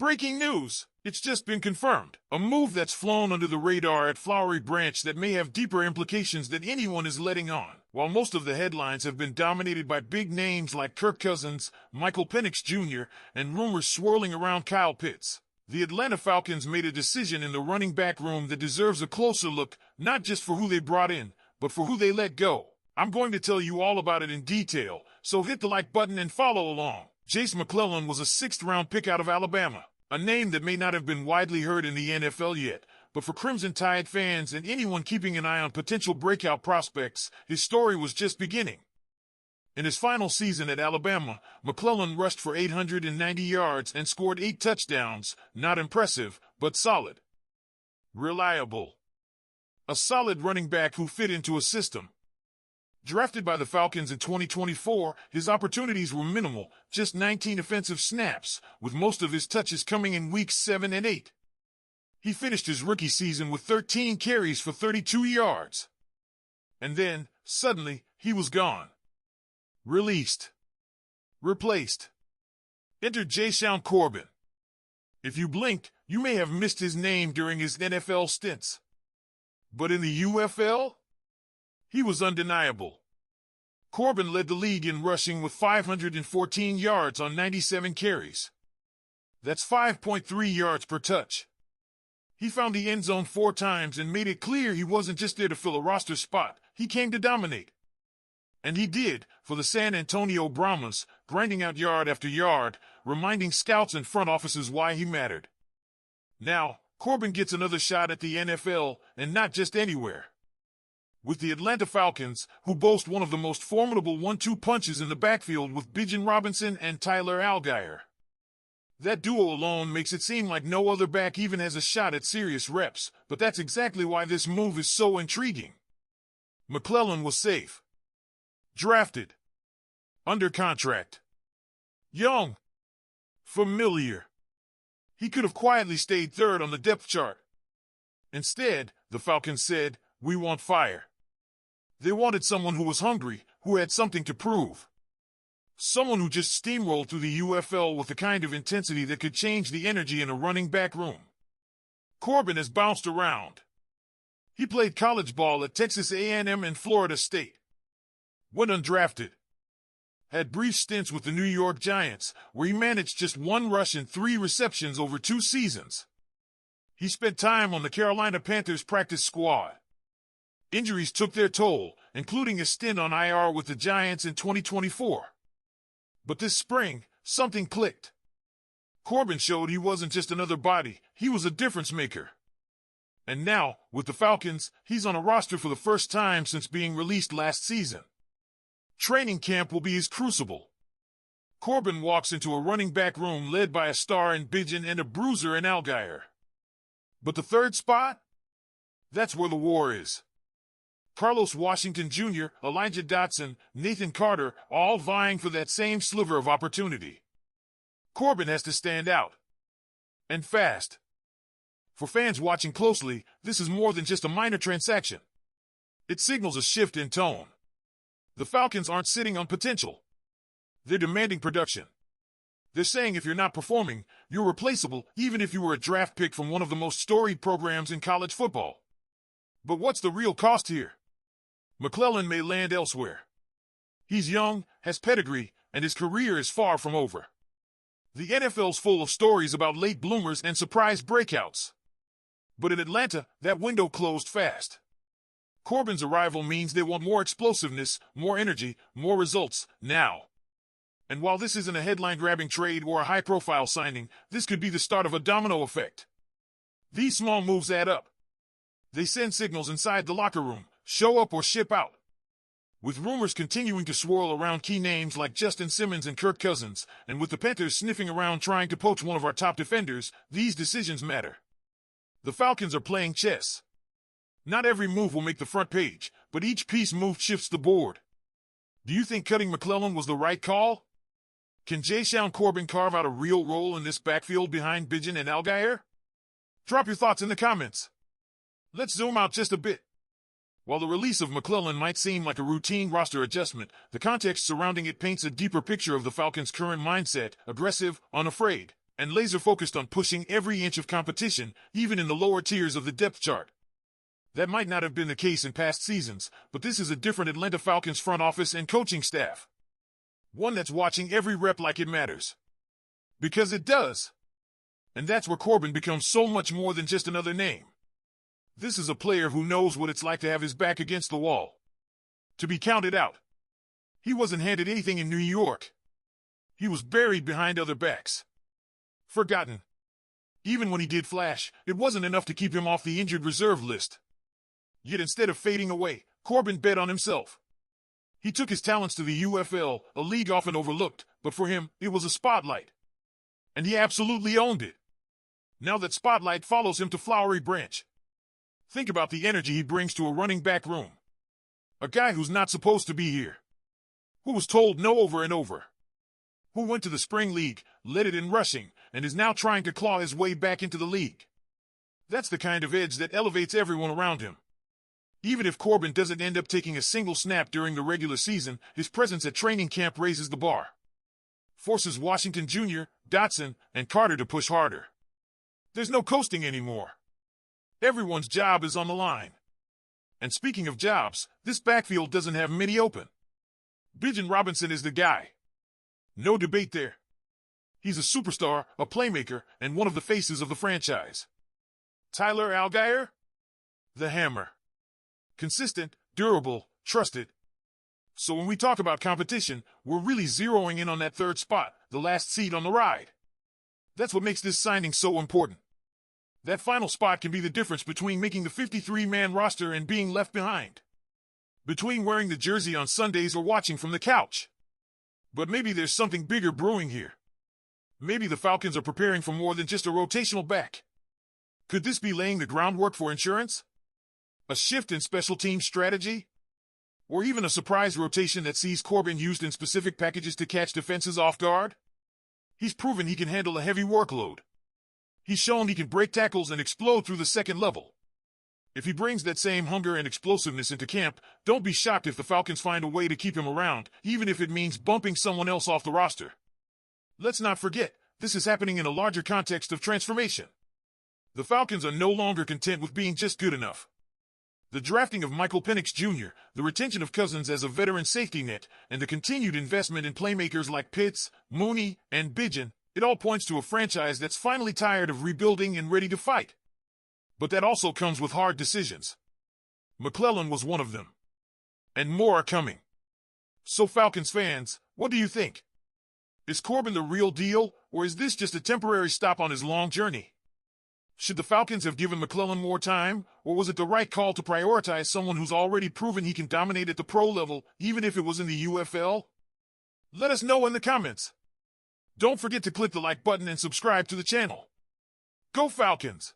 Breaking news! It's just been confirmed. A move that's flown under the radar at Flowery Branch that may have deeper implications than anyone is letting on. While most of the headlines have been dominated by big names like Kirk Cousins, Michael Penix Jr., and rumors swirling around Kyle Pitts, the Atlanta Falcons made a decision in the running back room that deserves a closer look, not just for who they brought in, but for who they let go. I'm going to tell you all about it in detail, so hit the like button and follow along. Jase McClellan was a sixth-round pick out of Alabama, a name that may not have been widely heard in the NFL yet, but for Crimson Tide fans and anyone keeping an eye on potential breakout prospects, his story was just beginning. In his final season at Alabama, McClellan rushed for 890 yards and scored 8 touchdowns. Not impressive, but solid. Reliable. A solid running back who fit into a system. Drafted by the Falcons in 2024, his opportunities were minimal, just 19 offensive snaps, with most of his touches coming in weeks 7 and 8. He finished his rookie season with 13 carries for 32 yards. And then, suddenly, he was gone. Released. Replaced. Enter Jashaun Corbin. If you blinked, you may have missed his name during his NFL stints. But in the UFL? He was undeniable. Corbin led the league in rushing with 514 yards on 97 carries. That's 5.3 yards per touch. He found the end zone 4 times and made it clear he wasn't just there to fill a roster spot, he came to dominate. And he did, for the San Antonio Brahmas, grinding out yard after yard, reminding scouts and front offices why he mattered. Now, Corbin gets another shot at the NFL, and not just anywhere. With the Atlanta Falcons, who boast one of the most formidable 1-2 punches in the backfield with Bijan Robinson and Tyler Allgeier. That duo alone makes it seem like no other back even has a shot at serious reps, but that's exactly why this move is so intriguing. McClellan was safe. Drafted. Under contract. Young. Familiar. He could have quietly stayed third on the depth chart. Instead, the Falcons said, "We want fire." They wanted someone who was hungry, who had something to prove. Someone who just steamrolled through the UFL with the kind of intensity that could change the energy in a running back room. Corbin has bounced around. He played college ball at Texas A&M and Florida State. Went undrafted. Had brief stints with the New York Giants, where he managed just 1 rush and 3 receptions over 2 seasons. He spent time on the Carolina Panthers practice squad. Injuries took their toll, including a stint on IR with the Giants in 2024. But this spring, something clicked. Corbin showed he wasn't just another body, he was a difference maker. And now, with the Falcons, he's on a roster for the first time since being released last season. Training camp will be his crucible. Corbin walks into a running back room led by a star in Bijan and a bruiser in Allgeier. But the third spot? That's where the war is. Carlos Washington Jr., Elijah Dotson, Nathan Carter, all vying for that same sliver of opportunity. Corbin has to stand out. And fast. For fans watching closely, this is more than just a minor transaction. It signals a shift in tone. The Falcons aren't sitting on potential. They're demanding production. They're saying if you're not performing, you're replaceable, even if you were a draft pick from one of the most storied programs in college football. But what's the real cost here? McClellan may land elsewhere. He's young, has pedigree, and his career is far from over. The NFL's full of stories about late bloomers and surprise breakouts. But in Atlanta, that window closed fast. Corbin's arrival means they want more explosiveness, more energy, more results, now. And while this isn't a headline-grabbing trade or a high-profile signing, this could be the start of a domino effect. These small moves add up. They send signals inside the locker room, show up or ship out. With rumors continuing to swirl around key names like Justin Simmons and Kirk Cousins, and with the Panthers sniffing around trying to poach one of our top defenders, these decisions matter. The Falcons are playing chess. Not every move will make the front page, but each piece moved shifts the board. Do you think cutting McClellan was the right call? Can Jashaun Corbin carve out a real role in this backfield behind Bijan and Allgeier? Drop your thoughts in the comments. Let's zoom out just a bit. While the release of McClellan might seem like a routine roster adjustment, the context surrounding it paints a deeper picture of the Falcons' current mindset: aggressive, unafraid. and laser-focused on pushing every inch of competition, even in the lower tiers of the depth chart. That might not have been the case in past seasons, but this is a different Atlanta Falcons front office and coaching staff. One that's watching every rep like it matters. Because it does. And that's where Corbin becomes so much more than just another name. This is a player who knows what it's like to have his back against the wall. To be counted out. He wasn't handed anything in New York. He was buried behind other backs. Forgotten. Even when he did flash, it wasn't enough to keep him off the injured reserve list. Yet instead of fading away, Corbin bet on himself. He took his talents to the UFL, a league often overlooked, but for him, it was a spotlight. And he absolutely owned it. Now that spotlight follows him to Flowery Branch. Think about the energy he brings to a running back room. A guy who's not supposed to be here. Who was told no over and over. Who went to the spring league, led it in rushing, and is now trying to claw his way back into the league. That's the kind of edge that elevates everyone around him. Even if Corbin doesn't end up taking a single snap during the regular season, his presence at training camp raises the bar. Forces Washington Jr., Dotson, and Carter to push harder. There's no coasting anymore. Everyone's job is on the line. And speaking of jobs, this backfield doesn't have many open. Bijan Robinson is the guy. No debate there. He's a superstar, a playmaker, and one of the faces of the franchise. Tyler Algier? The hammer. Consistent, durable, trusted. So when we talk about competition, we're really zeroing in on that third spot, the last seat on the ride. That's what makes this signing so important. That final spot can be the difference between making the 53-man roster and being left behind. Between wearing the jersey on Sundays or watching from the couch. But maybe there's something bigger brewing here. Maybe the Falcons are preparing for more than just a rotational back. Could this be laying the groundwork for insurance? A shift in special team strategy? Or even a surprise rotation that sees Corbin used in specific packages to catch defenses off guard? He's proven he can handle a heavy workload. He's shown he can break tackles and explode through the second level. If he brings that same hunger and explosiveness into camp, don't be shocked if the Falcons find a way to keep him around, even if it means bumping someone else off the roster. Let's not forget, this is happening in a larger context of transformation. The Falcons are no longer content with being just good enough. The drafting of Michael Penix Jr., the retention of Cousins as a veteran safety net, and the continued investment in playmakers like Pitts, Mooney, and Bijan, it all points to a franchise that's finally tired of rebuilding and ready to fight. But that also comes with hard decisions. McClellan was one of them. And more are coming. So Falcons fans, what do you think? Is Corbin the real deal, or is this just a temporary stop on his long journey? Should the Falcons have given McClellan more time, or was it the right call to prioritize someone who's already proven he can dominate at the pro level, even if it was in the UFL? Let us know in the comments. Don't forget to click the like button and subscribe to the channel. Go Falcons!